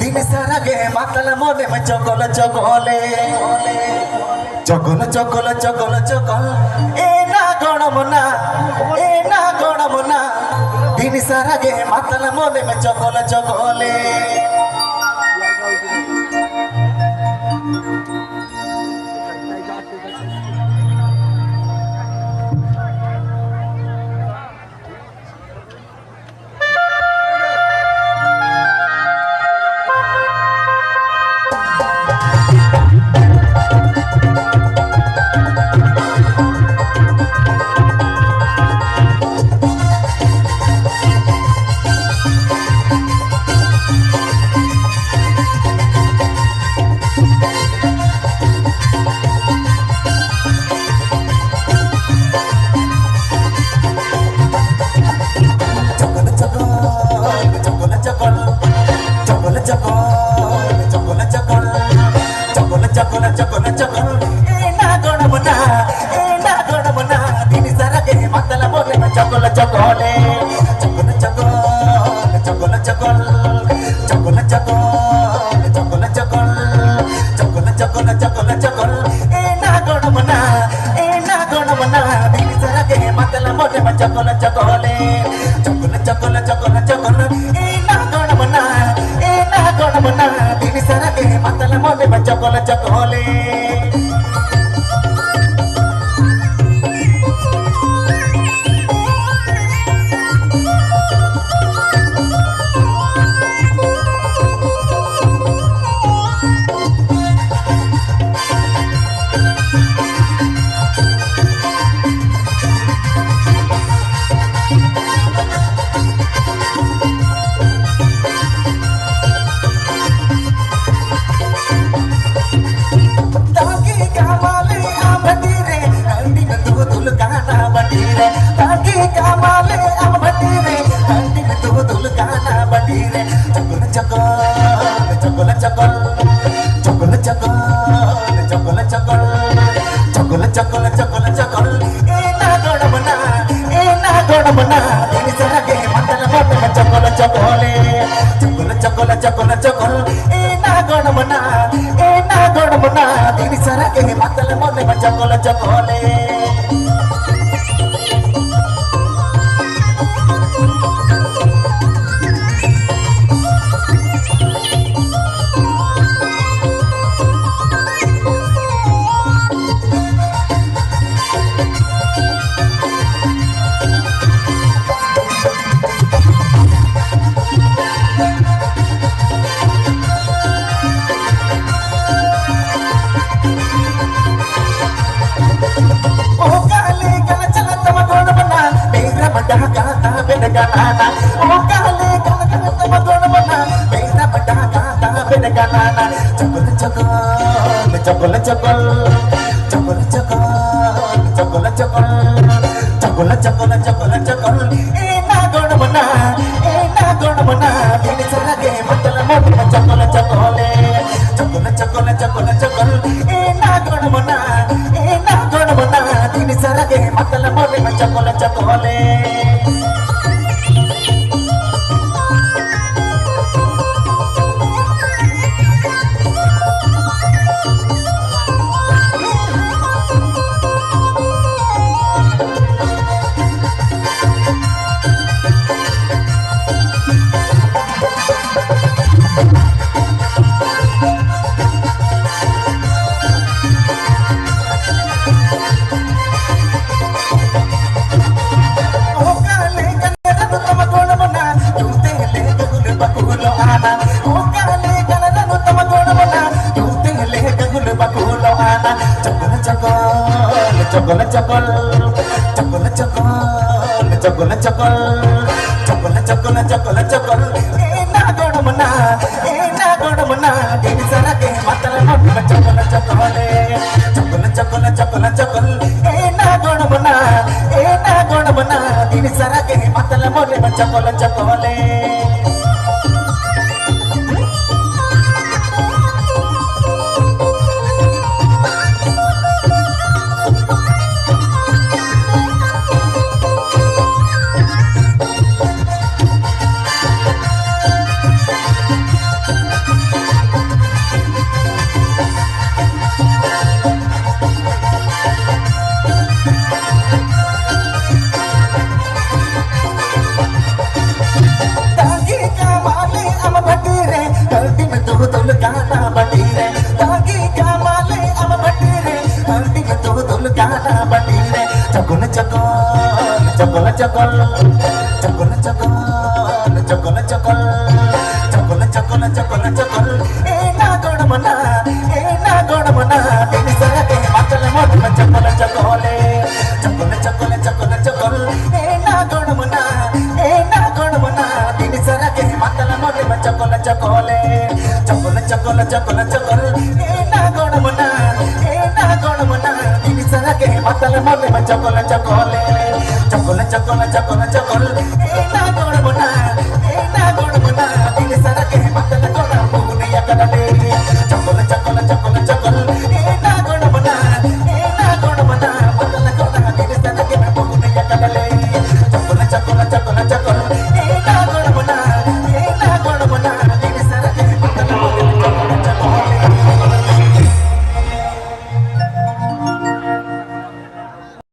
दिन सारा गे मातल मोने में चकोल चकोले चकोल चकोल चकोल चकोल ए ना गणमना दिन सारा गे मातल मोने में चकोल चकोले तुल गाना बटी रे तागी कमाले अब बटी रे हंडी तुल गाना बटी रे चकोल चकोल चकोल चकोल चकोल चकोल चकोल चकोल चकोल चकोल चकोल चकोल ए ना गोड़मना दिन सरा के मातल मोट में चकोल चकोले चकोल चकोल चकोल चकोल ए ना गोड़मना दिन सरा के मातल मोट में चकोल चकोले चकोल चकोल चकोल चकोल ए ना गोड़मना दिन सरा के मातल मोट में चकोल चकोले चकोल चकोल चकोल चकोल ए ना गोड़मना दिन सरा के मातल कोना पुनिया कदले चकोल चकोल चकोल चकोल ए ना गोड़मना मातल कोना दिन सरा के पुनिया कदले चकोल चकोल चकोल